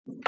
Morning.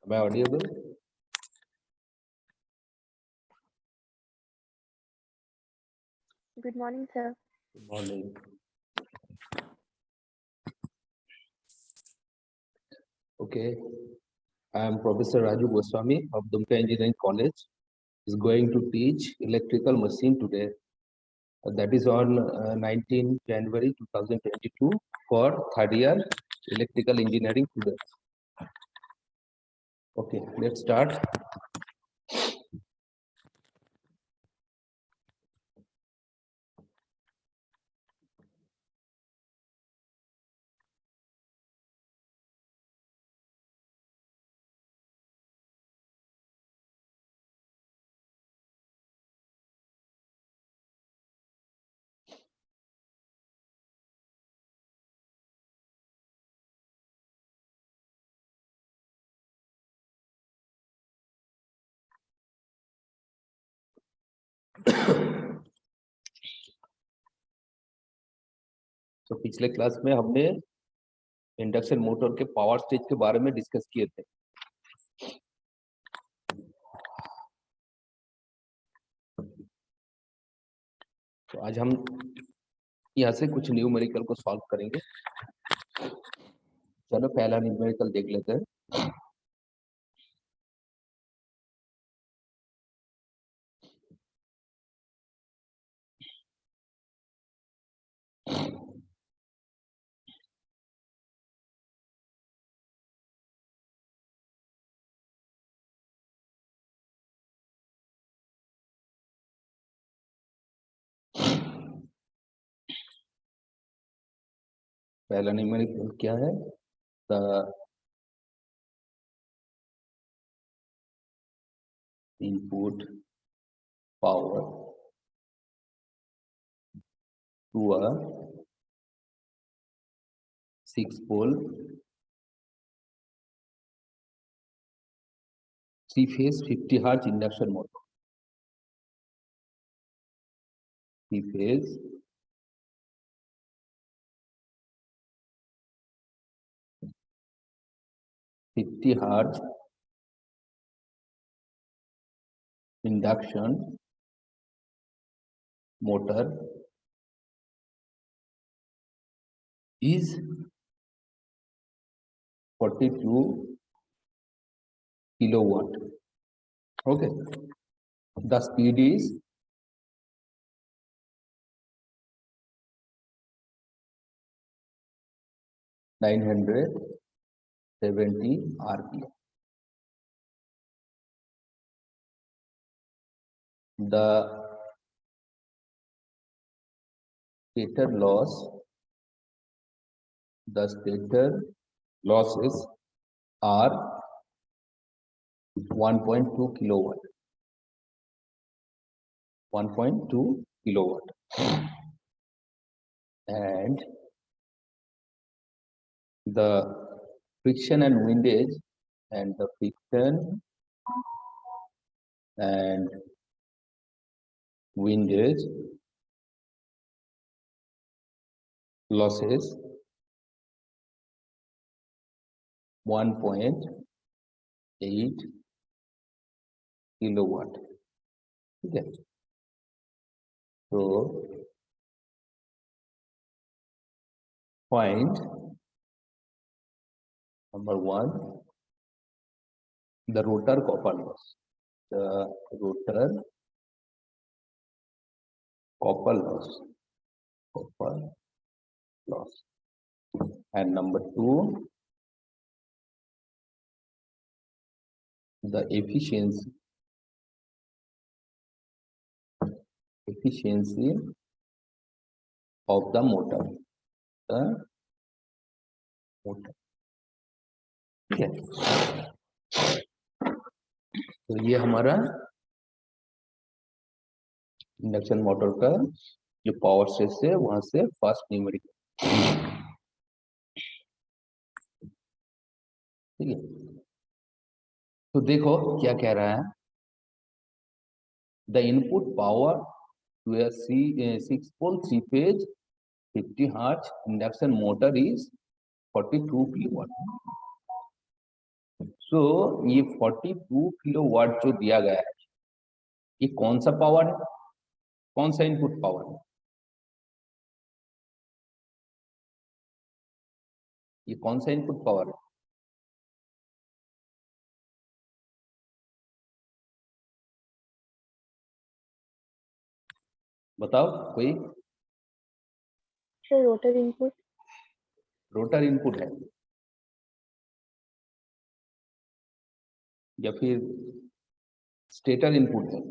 Am I audible? Good morning, sir. Good morning. Okay. I am Professor Raju Goswami of Dumka Engineering College. Is going to teach electrical machine today. That is on 19 January 2022 for third year electrical engineering students. Okay, let's start. तो पिछले class में हमने induction motor के power stage के बारे में discuss किए थे. तो आज हम यहाँ से कुछ न्यूमेरिकल को सॉल्व करेंगे। चलो पहला न्यूमेरिकल देख लेते हैं। पहला न्यूमेरिकल क्या है? The input power to a 6-pole 3-phase 50 hertz induction motor. 3-phase 50 hertz induction motor is 42 kilowatt. Okay, the speed is 970 rpm. The stator losses are 1.2 kilowatt. 1.2 kilowatt. And the friction and windage and the friction and windage losses 1.8 kilowatt. ठीक है, तो point number 1, the rotor copper loss. The rotor copper loss. And number 2, the efficiency of the motor. ठीक है, तो ये हमारा induction motor का जो पावर स्ट्रेस है वहां से फर्स्ट न्यूमेरिकल। ठीक है, तो देखो क्या कह रहा है। The input power to a 6-pole 3-phase 50 hertz induction motor is 42 kilowatt. सो ये 42 किलोवाट जो दिया गया है, ये कौन सा पावर है, कौन सा इनपुट पावर है? ये कौन सा इनपुट पावर है? बताओ कोई। Rotor input. रोटर इनपुट है या फिर स्टेटर इनपुट है?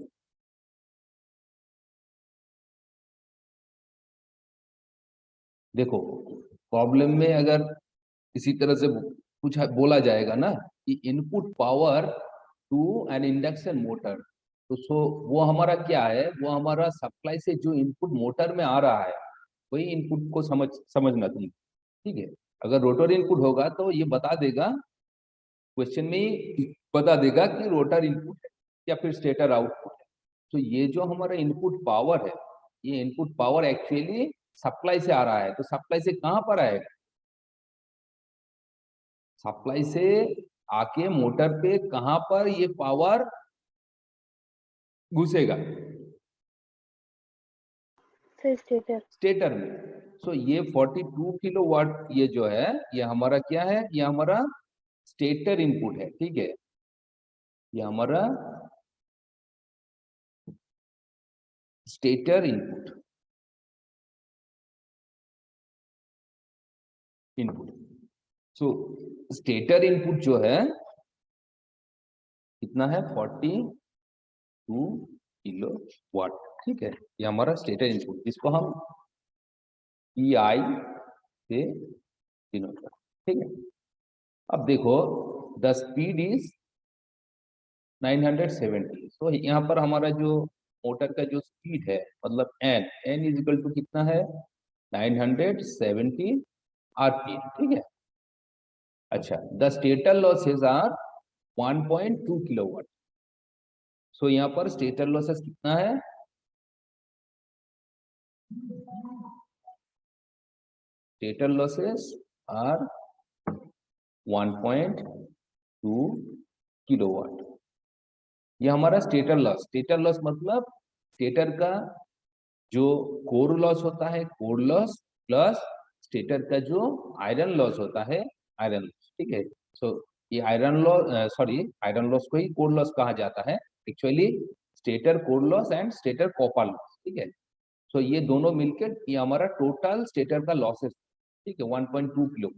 देखो प्रॉब्लम में अगर इसी तरह से कुछ बोला जाएगा ना कि input power to an induction motor, तो सो वो हमारा क्या है, वो हमारा सप्लाई से जो इनपुट मोटर में आ रहा है वही इनपुट को समझना तुम। ठीक है, अगर रोटर इनपुट होगा तो ये बता देगा, क्वेश्चन में ही बता देगा कि रोटर इनपुट है या फिर स्टेटर आउटपुट है। तो ये जो हमारा इनपुट पावर है, ये इनपुट पावर एक्चुअली सप्लाई से आ रहा है। तो सप्लाई से कहां पर आएगा? सप्लाई से आके मोटर पे कहां पर ये पावर घुसेगा? स्टेटर में। सो ये 42 किलोवाट ये जो है ये हमारा क्या है, ये हमारा स्टेटर इनपुट है, ठीक है। ये हमारा स्टेटर इनपुट। सो स्टेटर इनपुट जो है कितना है, 42 किलोवाट, ठीक है। ये हमारा स्टेटर इनपुट जिसको हम PI से डिनोट करते हैं, ठीक है। अब देखो द स्पीड इज 970। तो यहाँ पर हमारा जो मोटर का जो स्पीड है मतलब n इज इक्वल टू कितना है, 970 RPM, ठीक है। अच्छा, the stator losses are 1.2 kilowatt. So यहाँ पर स्टेटर लॉसेस कितना है, स्टेटर लॉसेस आर 1.2 किलोवाट। ये हमारा स्टेटर लॉस मतलब स्टेटर का जो कोर लॉस होता है, कोर लॉस प्लस स्टेटर का जो आयरन लॉस होता है, आयरन लॉस, ठीक है। सो ये आयरन लॉस, आयरन लॉस को ही कोर लॉस कहा जाता है actually, stator core loss and stator copper loss, ठीक है। सो ये दोनों मिलकर ये हमारा टोटल स्टेटर का लॉसेस, ठीक है, 1.2 kilo.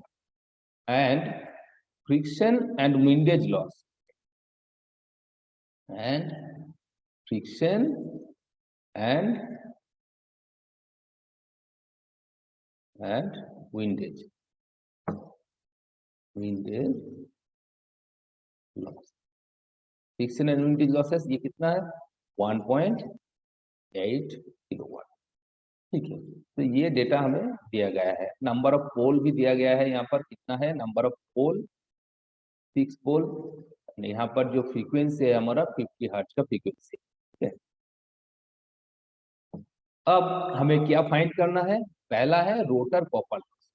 And friction and windage loss, and friction and windage loss, friction and windage losses ये कितना है, 1.8 किलोवाट, ठीक है। तो ये डेटा हमें दिया गया है। नंबर ऑफ पोल भी दिया गया है, यहाँ पर कितना है नंबर ऑफ पोल, 6 पोल। यहाँ पर जो फ्रीक्वेंसी है हमारा 50 हर्ट्ज का फ्रीक्वेंसी, ठीक है। अब हमें क्या फाइंड करना है, पहला है रोटर कॉपर लॉस,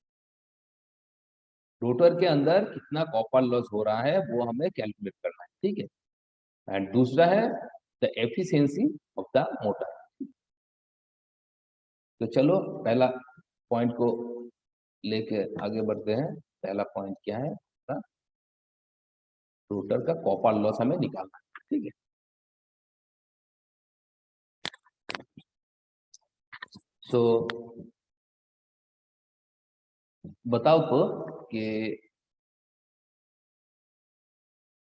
रोटर के अंदर कितना कॉपर लॉस हो रहा है वो हमें कैलकुलेट करना है, ठीक है। एंड दूसरा है the efficiency of the motor. तो चलो पहला पॉइंट को लेके आगे बढ़ते हैं। पहला पॉइंट क्या है, रोटर का कॉपर लॉस हमें निकालना है, ठीक है। सो बताओ तो कि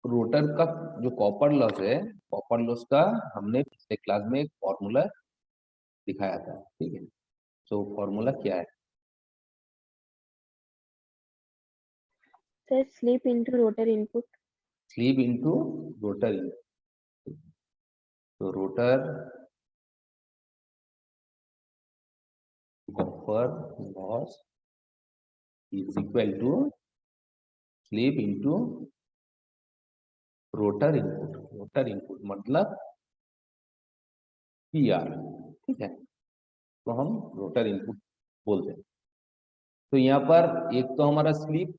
रोटर का जो कॉपर लॉस है, कॉपर लॉस का हमने पिछले क्लास में एक फॉर्मूला दिखाया था, ठीक है। सो फॉर्मूला क्या है, sir slip into rotor input. Slip into rotor input. तो rotor copper loss is equal to slip into rotor input. Rotor input मतलब PR, ठीक है। तो हम रोटर इनपुट बोलते हैं। तो यहाँ पर एक तो हमारा स्लिप,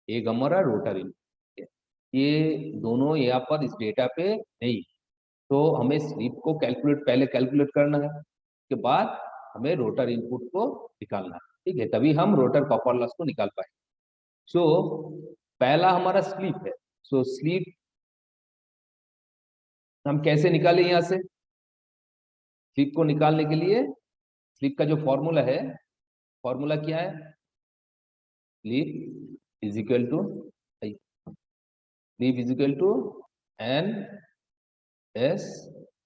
एक हमारा रोटर इनपुट है, ये दोनों यहाँ पर इस डेटा पे नहीं। तो हमें स्लिप को पहले कैलकुलेट करना है, उसके बाद हमें रोटर इनपुट को निकालना है, ठीक है, तभी हम रोटर कॉपर लॉस को निकाल पाएंगे। सो पहला हमारा स्लिप है। सो स्लिप हम कैसे निकालें, यहाँ से स्लिप को निकालने के लिए स्लिप का जो फॉर्मूला है, फॉर्मूला क्या है, slip is equal to NS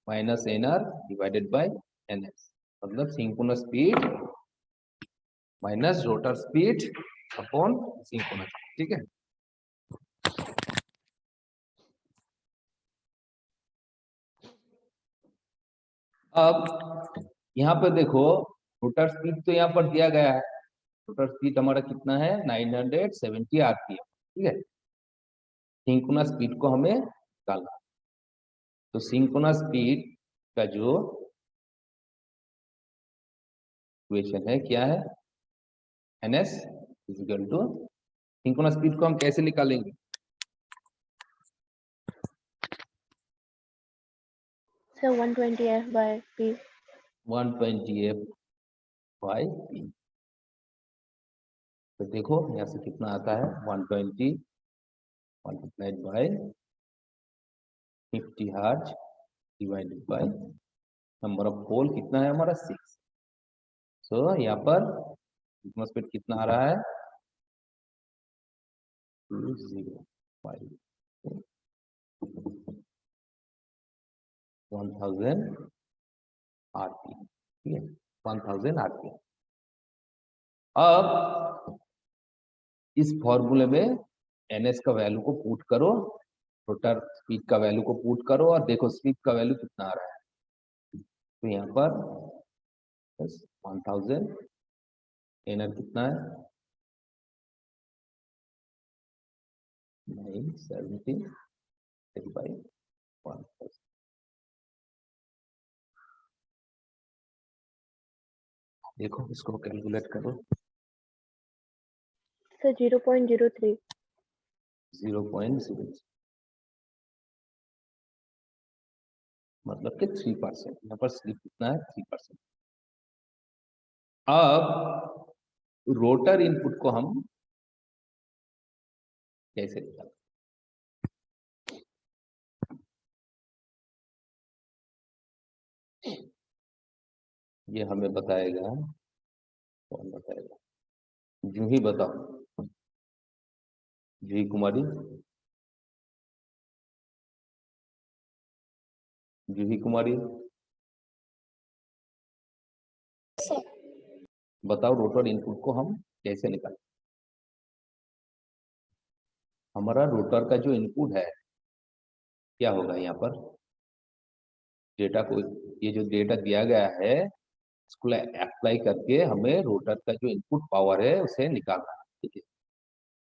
minus NR divided by NS, मतलब synchronous speed minus rotor speed upon synchronous, ठीक है। अब यहाँ पे देखो रोटर स्पीड तो यहाँ पर दिया गया है, रोटर स्पीड हमारा कितना है 970 RPM, ठीक है। सिंक्रोनस स्पीड को हमें निकालना, तो सिंक्रोनस स्पीड का जो इक्वेशन है क्या है, NS is equal to, synchronous speed को हम कैसे निकालेंगे, sir 120 F by P। 120F by P। तो देखो यहाँ से कितना आता है, 120 multiplied by 50 hertz divided by number of pole कितना है हमारा 6। सो यहाँ पर स्पीड कितना आ रहा है 205 1000 आरपीएम, ठीक है 1000 आरपीएम। अब इस फॉर्मूले में एनएस का वैल्यू को पुट करो, रोटर स्पीड का वैल्यू को पुट करो और देखो स्पीड का वैल्यू कितना आ रहा है। तो यहाँ पर 1000 एनआर कितना है 970 बाई 1000। देखो इसको कैलकुलेट करो, सर 0.03। 0.03 मतलब कि 3%। यहाँ पर स्लिप कितना है 3%। अब रोटर इनपुट को हम कैसे निकालें, ये हमें बताएगा, कौन बताएगा, जूही बताओ, जूही कुमारी, जूही कुमारी बताओ रोटर इनपुट को हम कैसे निकालें। हमारा रोटर का जो इनपुट है क्या होगा, यहाँ पर डेटा को, ये जो डेटा दिया गया है इसको अप्लाई करके हमें रोटर का जो इनपुट पावर है उसे निकालना है, ठीक है।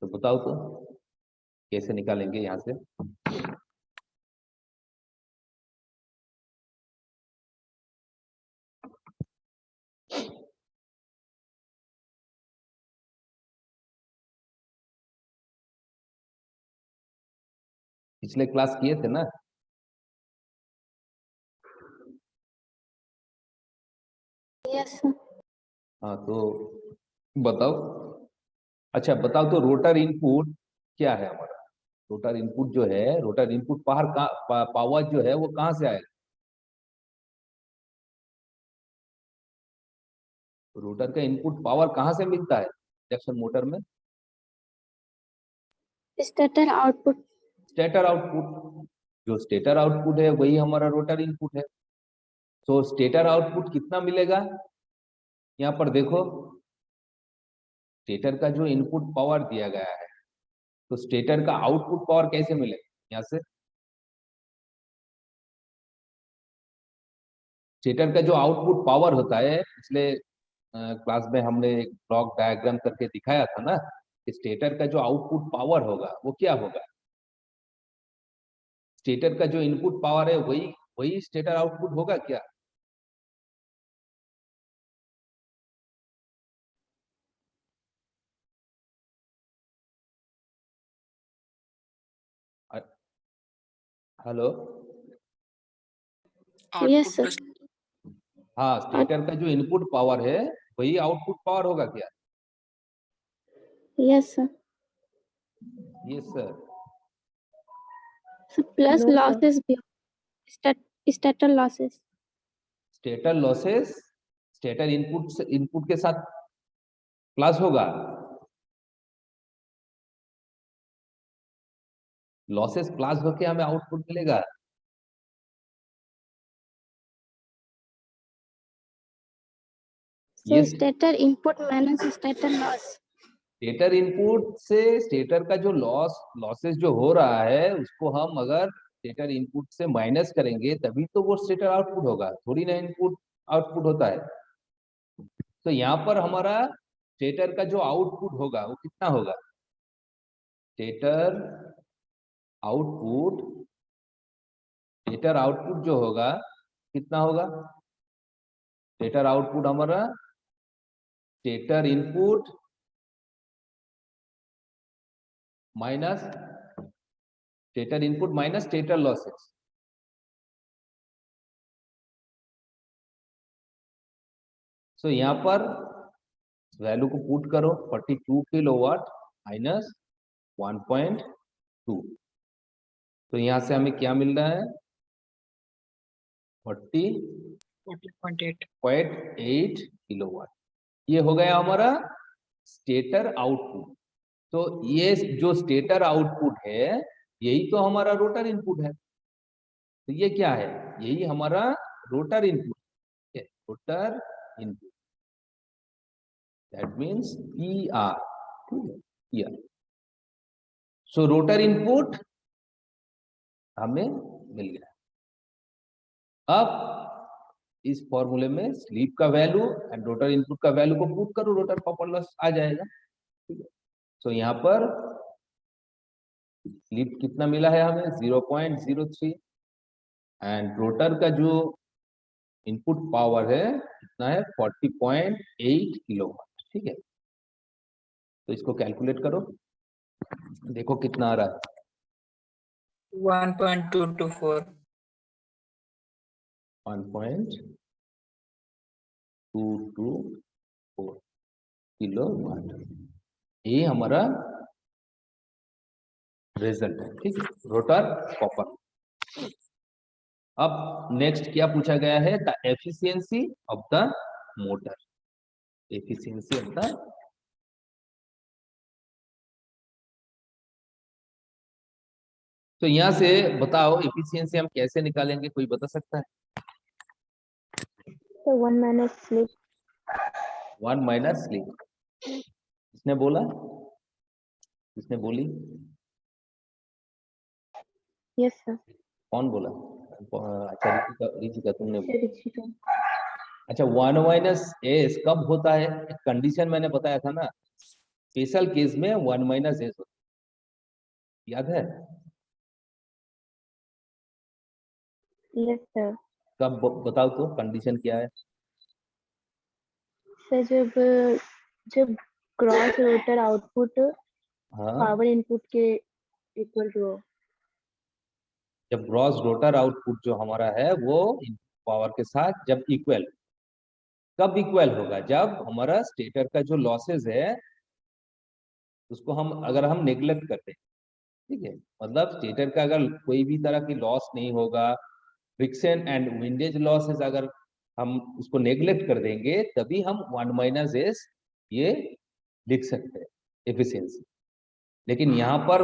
तो बताओ तो कैसे निकालेंगे यहाँ से। पिछले क्लास किए थे ना, यस हाँ तो बताओ। अच्छा बताओ तो रोटर इनपुट क्या है हमारा, रोटर इनपुट जो है, रोटर इनपुट पावर पावर जो है वो कहाँ से आएगा, रोटर का इनपुट पावर कहाँ से मिलता है इंडक्शन मोटर में, स्टेटर आउटपुट। Stator output. जो स्टेटर आउटपुट है वही हमारा रोटर इनपुट है। तो स्टेटर आउटपुट कितना मिलेगा, यहाँ पर देखो स्टेटर का जो इनपुट पावर दिया गया है तो स्टेटर का आउटपुट पावर कैसे मिलेगा, यहाँ से स्टेटर का जो आउटपुट पावर होता है, पिछले क्लास में हमने एक ब्लॉक डायग्राम करके दिखाया था ना कि स्टेटर का जो आउटपुट पावर होगा वो क्या होगा, स्टेटर का जो इनपुट पावर है वही वही स्टेटर आउटपुट होगा क्या। Hello, yes sir. हाँ स्टेटर का जो इनपुट पावर है वही आउटपुट पावर होगा क्या। Yes sir. ये सर प्लस लॉसेस भी, stator losses. Stator losses stator input के साथ प्लस होगा, लॉसेस प्लस होके हमें आउटपुट मिलेगा। So stator input minus stator loss. Stator input से स्टेटर का जो लॉसेस जो हो रहा है उसको हम अगर स्टेटर इनपुट से माइनस करेंगे तभी तो वो स्टेटर आउटपुट होगा, थोड़ी ना इनपुट आउटपुट होता है। तो यहाँ पर हमारा स्टेटर का जो आउटपुट होगा वो कितना होगा, स्टेटर आउटपुट, स्टेटर आउटपुट जो होगा कितना होगा, स्टेटर आउटपुट हमारा stator input minus stator input minus stator losses. So यहाँ पर वैल्यू को पुट करो 42 किलोवाट माइनस 1.2, तो यहाँ से हमें क्या मिल रहा है 40.8 किलोवाट। ये हो गया हमारा स्टेटर आउटपुट। तो ये जो स्टेटर आउटपुट है यही तो हमारा रोटर इनपुट है। तो ये क्या है, यही हमारा रोटर इनपुट है, rotor input, that means PR, ठीक है, PR। सो रोटर इनपुट हमें मिल गया। अब इस फॉर्मूले में स्लीप का वैल्यू एंड रोटर इनपुट का वैल्यू को पुट करो, रोटर कॉपर लॉस आ जाएगा, ठीक है। सो यहाँ पर स्लीप कितना मिला है हमें 0.03 एंड रोटर का जो इनपुट पावर है कितना है 40.8 किलोवाट, ठीक है। तो इसको कैलकुलेट करो, देखो कितना आ रहा है 1.224 1.224 किलोवाट, ये हमारा रिजल्ट है, ठीक है, रोटर कॉपर। अब नेक्स्ट क्या पूछा गया है, the efficiency of the motor, efficiency of the, तो यहां से बताओ एफिशिएंसी हम कैसे निकालेंगे, कोई बता सकता है? So 1 minus sleep. 1 minus sleep, किसने बोला, किसने बोली, Yes, sir. कौन बोला? अच्छा ऋतिका तुमने बोला। Ritika. अच्छा 1 माइनस एस कब होता है, कंडीशन मैंने बताया था ना, स्पेशल केस में 1 माइनस एस होता है, याद है? Yes, sir. कब बताओ तो, कंडीशन क्या है? सर जब क्रॉस रोटर आउटपुट हाँ, पावर इनपुट के इक्वल टू हो। जब ग्रॉस रोटर आउटपुट जो हमारा है वो पावर के साथ जब इक्वल, कब इक्वल होगा, जब हमारा स्टेटर का जो लॉसेस है उसको अगर हम नेग्लेक्ट करते हैं, ठीक है, मतलब स्टेटर का अगर कोई भी तरह की लॉस नहीं होगा, फ्रिक्शन एंड विंडेज लॉसेस अगर हम उसको नेग्लेक्ट कर देंगे, तभी हम 1 माइनस एस ये लिख सकते हैं एफिशिएंसी। लेकिन यहाँ पर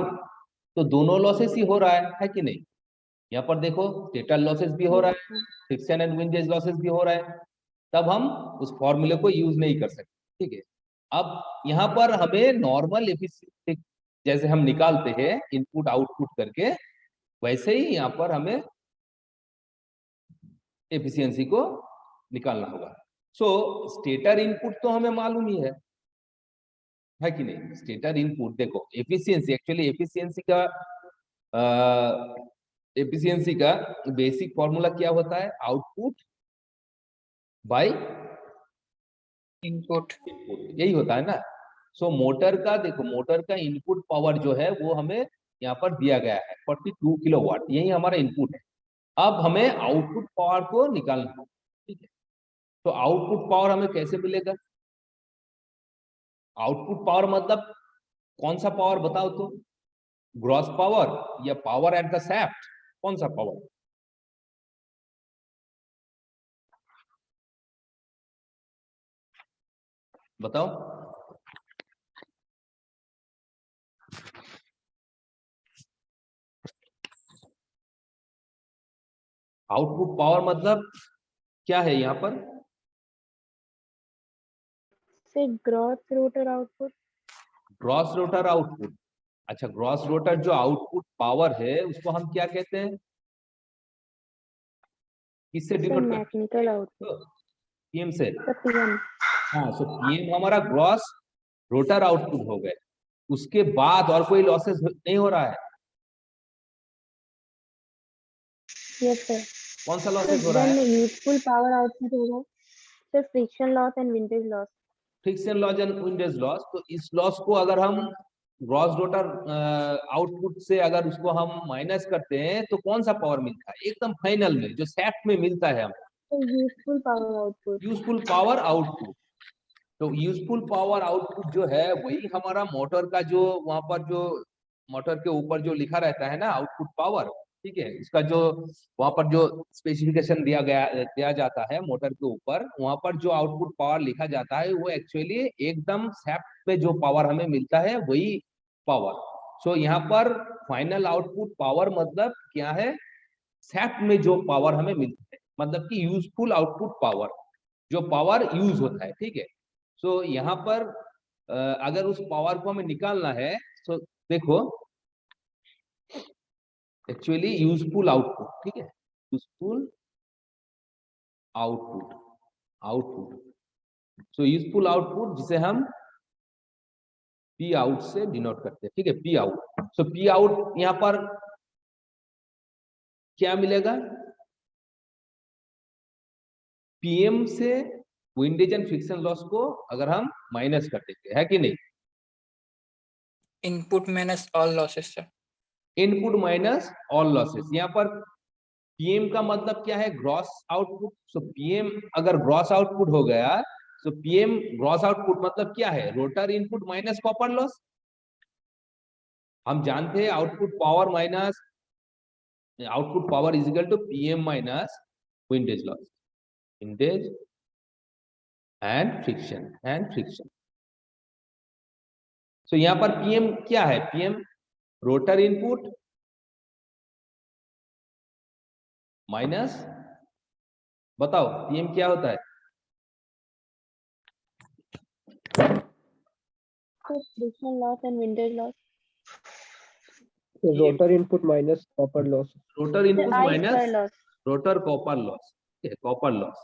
तो दोनों लॉसेस ही हो रहा है कि नहीं? यहाँ पर देखो स्टेटर लॉसेस भी हो रहा है, फ्रिक्शन एंड विंडेज लॉसेस भी हो रहा है, तब हम उस फॉर्मूले को यूज नहीं कर सकते, ठीक है। अब यहाँ पर हमें नॉर्मल एफिशिएंसी जैसे हम निकालते हैं इनपुट आउटपुट करके, वैसे ही यहाँ पर हमें एफिशिएंसी को निकालना होगा। सो स्टेटर इनपुट तो हमें मालूम ही है कि नहीं? स्टेटर इनपुट देखो एफिशिएंसी, एक्चुअली एफिशिएंसी का बेसिक फॉर्मूला क्या होता है, आउटपुट बाय इनपुट, यही होता है ना। सो मोटर का देखो, मोटर का इनपुट पावर जो है वो हमें यहाँ पर दिया गया है 42 किलोवाट, यही हमारा इनपुट है। अब हमें आउटपुट पावर को निकालना है, ठीक है। तो आउटपुट पावर हमें कैसे मिलेगा, आउटपुट पावर मतलब कौन सा पावर बताओ तो, ग्रॉस पावर या पावर एट द शाफ्ट, कौन सा पावर? बताओ। आउटपुट पावर मतलब क्या है यहाँ पर? से gross rotor output. Gross rotor output, अच्छा ग्रॉस रोटर जो आउटपुट पावर है उसको हम क्या कहते हैं, किससे डिनोट करते हैं? Mechanical output. पीएम से। पीएम। हाँ, सो पीएम हमारा ग्रॉस रोटर आउटपुट हो गए, उसके बाद और कोई लॉसेस नहीं हो रहा है? Yes sir. कौन सा लॉसेस हो रहा है? यूजफुल पावर आउटपुट होगा sir, friction loss and windage loss. Friction loss and windage loss, तो इस लॉस को अगर हम ग्रॉस रोटर आउटपुट से अगर उसको हम माइनस करते हैं तो कौन सा पावर मिलता है एकदम फाइनल में, जो शाफ्ट में मिलता है हमें, useful power output. Useful power output. तो यूजफुल पावर आउटपुट जो है वही हमारा मोटर का जो वहां पर जो मोटर के ऊपर जो लिखा रहता है ना आउटपुट पावर, ठीक है, इसका जो वहां पर जो स्पेसिफिकेशन दिया जाता है मोटर के ऊपर, वहां पर जो आउटपुट पावर लिखा जाता है वो एक्चुअली एकदम शाफ्ट पे जो पावर हमें मिलता है वही पावर। सो यहाँ पर फाइनल आउटपुट पावर मतलब क्या है, शाफ्ट में जो पावर हमें मिलती है, मतलब कि यूजफुल आउटपुट पावर, जो पावर यूज होता है, ठीक है। सो यहाँ पर अगर उस पावर को हमें निकालना है तो देखो एक्चुअली यूजफुल आउटपुट, ठीक है, useful output, output. So useful output जिसे हम पी आउट से डिनोट करते हैं, ठीक है, पी आउट। सो पी आउट यहाँ पर क्या मिलेगा, पीएम से विंडेज एंड फ्रिक्शन लॉस को अगर हम माइनस कर देंगे, है कि नहीं, input minus all losses sir. Input minus all losses. यहाँ पर पीएम का मतलब क्या है, ग्रॉस आउटपुट। सो पीएम अगर ग्रॉस आउटपुट हो गया, सो पीएम ग्रॉस आउटपुट मतलब क्या है, rotor input minus copper loss. हम जानते हैं output power is equal to PM minus windage loss, windage and friction. So यहाँ पर पीएम क्या है, पीएम रोटर इनपुट माइनस, बताओ पीएम क्या होता है, friction loss and windage loss. Rotor input minus copper loss. Rotor input I minus square loss. Rotor copper loss, ठीक है, copper loss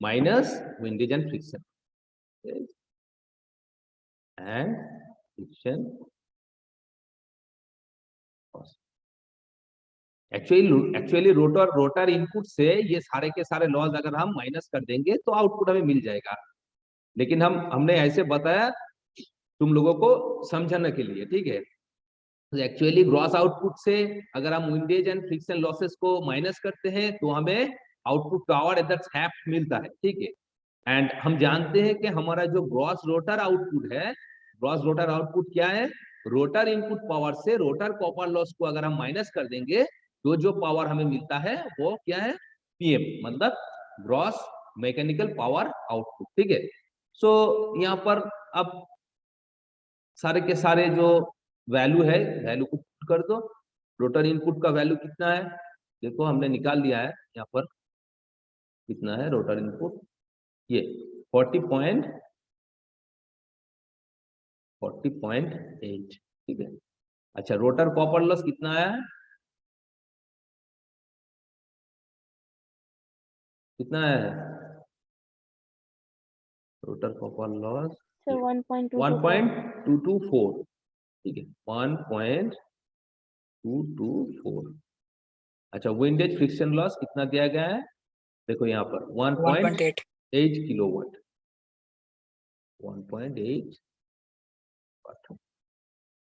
minus windage and friction actually rotor input से ये सारे के सारे लॉस अगर हम माइनस कर देंगे तो आउटपुट हमें मिल जाएगा। लेकिन हमने ऐसे बताया तुम लोगों को समझाने के लिए, ठीक है। एक्चुअली ग्रॉस आउटपुट से अगर हम विंडेज एंड फ्रिक्शन लॉसेस को माइनस करते हैं तो हमें output power at that shaft मिलता है, ठीक है। एंड हम जानते हैं कि हमारा जो ग्रॉस रोटर आउटपुट है, ग्रॉस रोटर आउटपुट क्या है, रोटर इनपुट पावर से रोटर कॉपर लॉस को अगर हम माइनस कर देंगे तो जो पावर हमें मिलता है वो क्या है, पीएम, मतलब ग्रॉस मैकेनिकल पावर आउटपुट, ठीक है। सो यहाँ पर अब सारे के सारे जो वैल्यू है, वैल्यू को पुट कर दो। रोटर इनपुट का वैल्यू कितना है, देखो हमने निकाल लिया है, यहाँ पर कितना है रोटर इनपुट, ये 40.8, ठीक है। अच्छा, रोटर कॉपर लॉस कितना आया है, कितना आया है रोटर कॉपर लॉस, So 1.224. 1.224, ठीक है, 1.224। अच्छा, विंडेज फ्रिक्शन लॉस कितना दिया गया है, देखो यहाँ पर 1.8 किलोवाट, 1.8 वाट।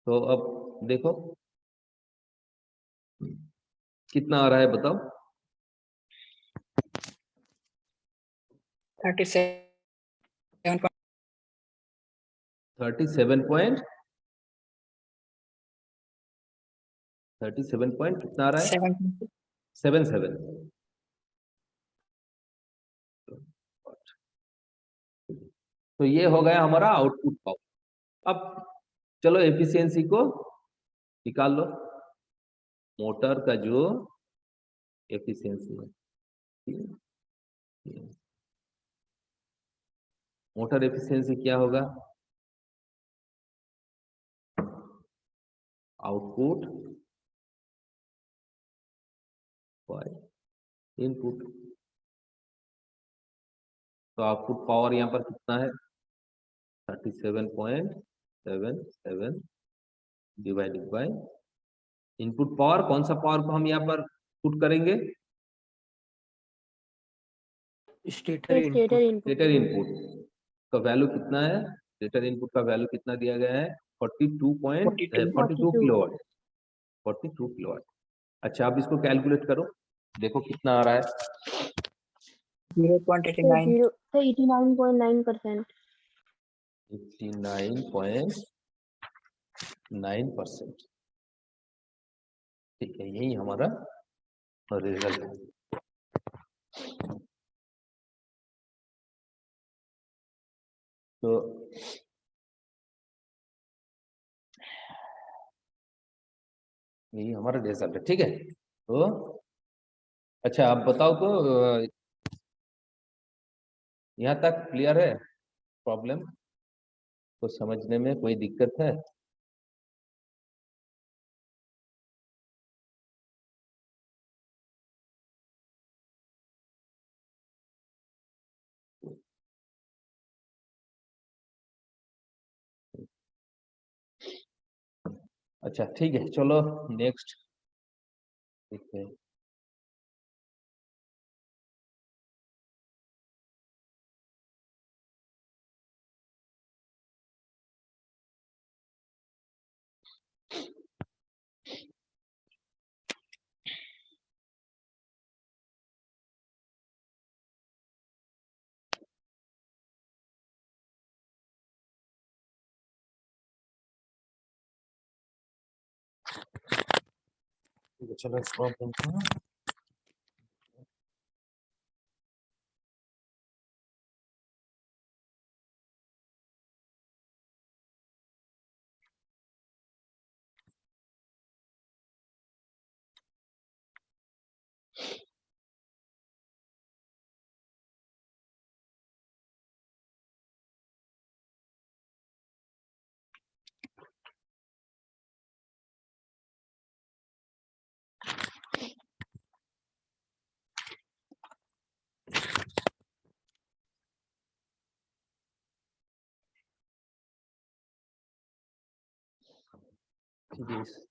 तो अब देखो कितना आ रहा है, बताओ 37 पॉइंट कितना आ रहा है, 77। तो ये हो गया हमारा आउटपुट पावर। अब चलो एफिशिएंसी को निकाल लो, मोटर का जो एफिशिएंसी है, मोटर एफिशिएंसी क्या होगा, आउटपुट बाय इनपुट। तो आउटपुट पावर यहाँ पर कितना है, 37.77 डिवाइडेड बाय इनपुट पावर। कौन सा पावर को हम यहाँ पर पुट करेंगे, stator stator input. Stator input का वैल्यू कितना है, स्टेटर इनपुट का वैल्यू कितना दिया गया है, 42 किलोवाट, 42 किलोवाट। अच्छा, अब इसको कैलकुलेट करो, देखो कितना आ रहा है, 0.89. 89.9%. 89.9%। ठीक है, यही हमारा रिजल्ट है। तो यही हमारा रिजल्ट है। ठीक है, तो अच्छा आप बताओ तो यहाँ तक क्लियर है? प्रॉब्लम को समझने में कोई दिक्कत है? अच्छा ठीक है, चलो नेक्स्ट देखते हैं। ठीक है, चलो प्रॉब्लम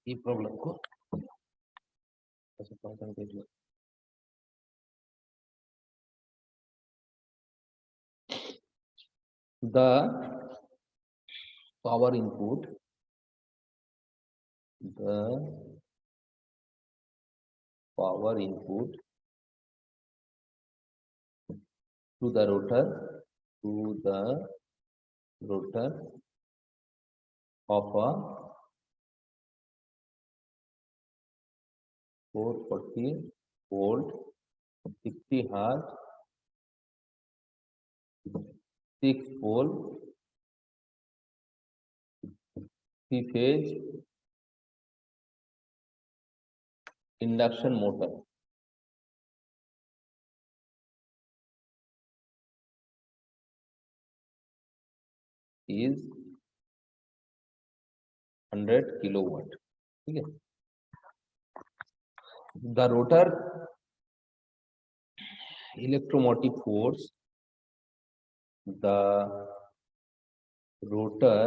ये प्रॉब्लम को the power input to the rotor of a 440 volt 60 hertz 6 pole 3 phase induction motor is 100 kilowatt. ठीक है, the rotor electromotive force, the rotor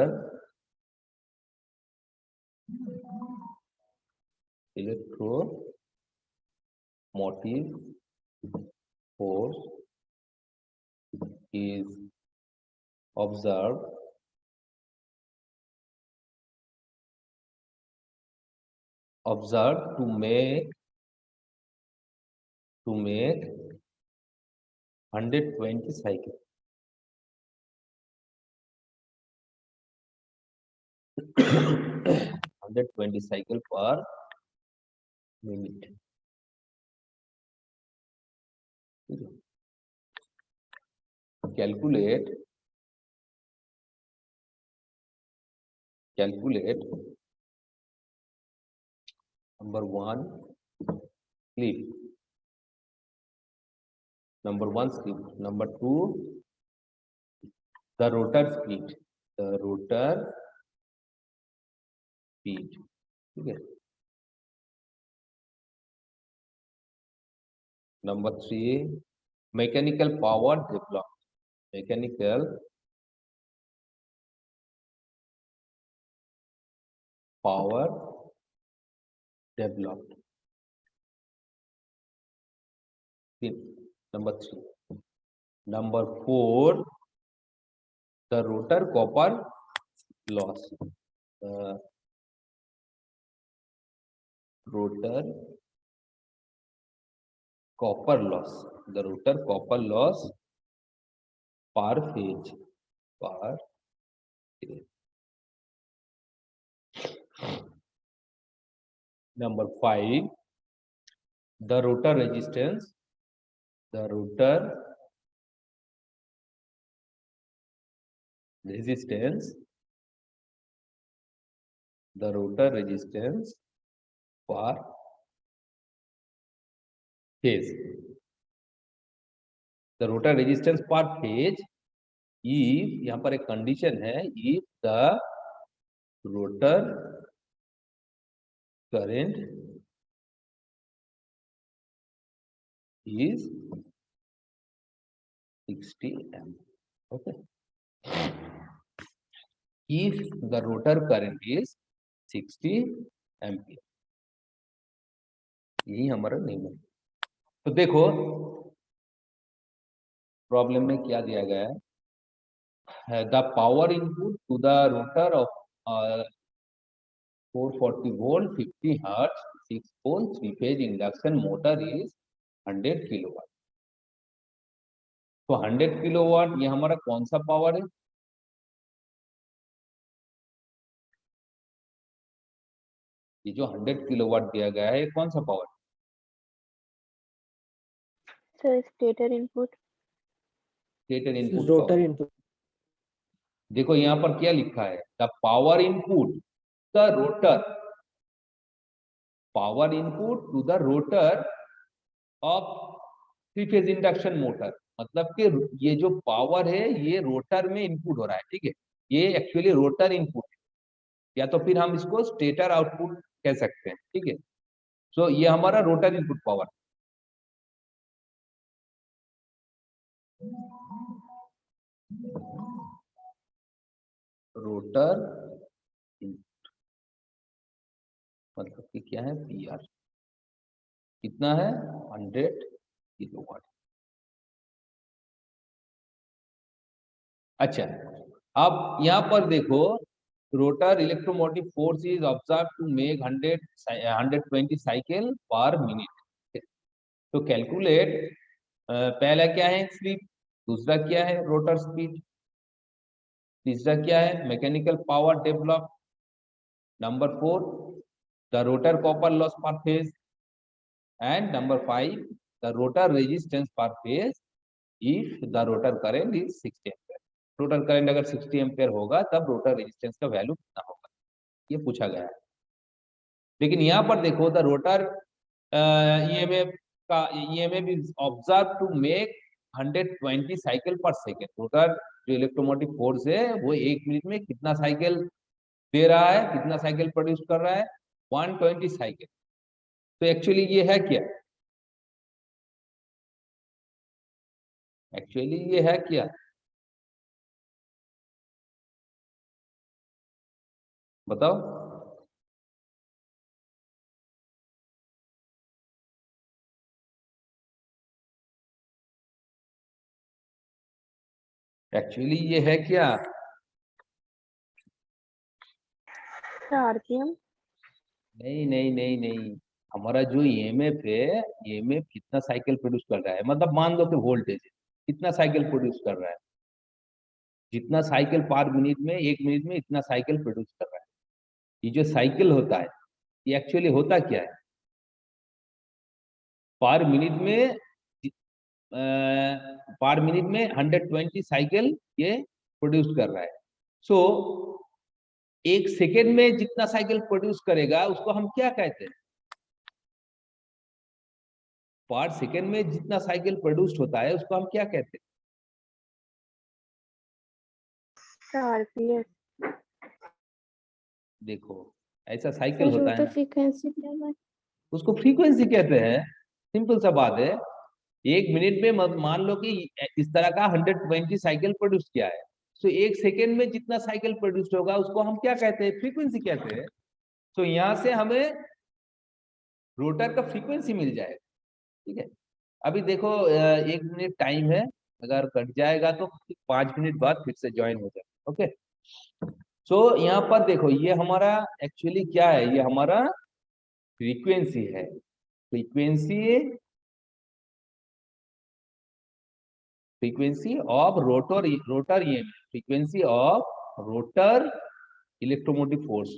electromotive force is observed to make 120 cycle. 120 cycle per minute. Calculate number one slip, number two the rotor speed, ठीक है, number three mechanical power developed, number three. Number four, the rotor copper loss. Rotor copper loss, the rotor copper loss per phase, Number 5, the rotor resistance, the rotor resistance per phase. The rotor resistance per phase, if यहाँ पर एक condition है, if the rotor current is 60 ampere. Okay. If the rotor current is 60 ampere, यही हमारा नियम है। तो देखो प्रॉब्लम में क्या दिया गया है, the power input to the rotor of 440 volt 50 hertz 6 pole 3 phase induction motor is 100 kilowatt. तो 100 किलोवाट ये हमारा कौन सा पावर है? ये जो 100 किलोवाट दिया गया है, ये कौन सा power? Sir stator input. Stator input. Rotor input. देखो यहाँ पर क्या लिखा है, the power input the rotor, power input to the rotor of 3 phase induction motor, मतलब कि ये जो पावर है ये रोटर में इनपुट हो रहा है। ठीक है, ये एक्चुअली रोटर इनपुट है, या तो फिर हम इसको स्टेटर आउटपुट कह सकते हैं। ठीक है, सो ये हमारा rotor input power. Rotor input मतलब कि क्या है, पीआर कितना है, 100 किलोवाट। अच्छा, अब यहाँ पर देखो, rotor electromotive force is observe to make 120 cycle per minute. तो कैलकुलेट, पहला क्या है, स्लिप, दूसरा क्या है, रोटर स्पीड, तीसरा क्या है, mechanical power develop, number 4 the rotor copper loss per phase, and number 5 the rotor resistance per phase if the rotor current is 60 ampere. Rotor current अगर 60 एम्पीयर होगा तब रोटर रेजिस्टेंस का वैल्यू कितना होगा, ये पूछा गया है। लेकिन यहाँ पर देखो, द रोटर ईएमएफ का EMF is observe to make 120 cycle per second. Rotor जो इलेक्ट्रोमोटिव फोर्स है वो 1 मिनट में कितना साइकिल दे रहा है, कितना साइकिल प्रोड्यूस कर रहा है, 120 साइकिल। तो एक्चुअली ये है क्या, एक्चुअली ये है क्या, बताओ। एक्चुअली ये है क्या, आरपीएम। नहीं नहीं नहीं नहीं, हमारा जो ईएमएफ है, ईएमएफ कितना साइकिल प्रोड्यूस कर रहा है, मतलब मान लो कि वोल्टेज है, कितना साइकिल प्रोड्यूस कर रहा है, जितना साइकिल पर मिनट में 1 मिनट में इतना साइकिल प्रोड्यूस कर रहा है। ये जो साइकिल होता है ये एक्चुअली होता क्या है, पर मिनट में 120 साइकिल ये प्रोड्यूस कर रहा है। सो 1 सेकेंड में जितना साइकिल प्रोड्यूस करेगा उसको हम क्या कहते हैं, पर सेकेंड में जितना साइकिल प्रोड्यूस होता है उसको हम क्या कहते हैं, आरपीएस। देखो ऐसा साइकिल होता है ना, फ्रीक्वेंसी क्या है? उसको फ्रीक्वेंसी कहते हैं। सिंपल सा बात है, 1 मिनट में मान लो कि इस तरह का 120 साइकिल प्रोड्यूस किया है, तो 1 सेकेंड में जितना साइकिल प्रोड्यूस होगा उसको हम क्या कहते हैं, फ्रीक्वेंसी कहते हैं। तो यहाँ से हमें रोटर का फ्रीक्वेंसी मिल जाएगा। ठीक है, अभी देखो 1 मिनट टाइम है, अगर कट जाएगा तो 5 मिनट बाद फिर से ज्वाइन हो जाए। ओके, सो यहाँ पर देखो ये हमारा एक्चुअली क्या है, ये हमारा फ्रीक्वेंसी है। Frequency frequency of rotor EMF, frequency of rotor electromotive force,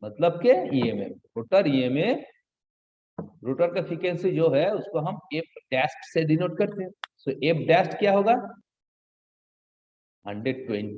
मतलब के ईएमएफ, रोटर ईएमएफ, रोटर का फ्रीक्वेंसी जो है उसको हम एफ डैश से डिनोट करते हैं। सो एफ डैश क्या होगा 120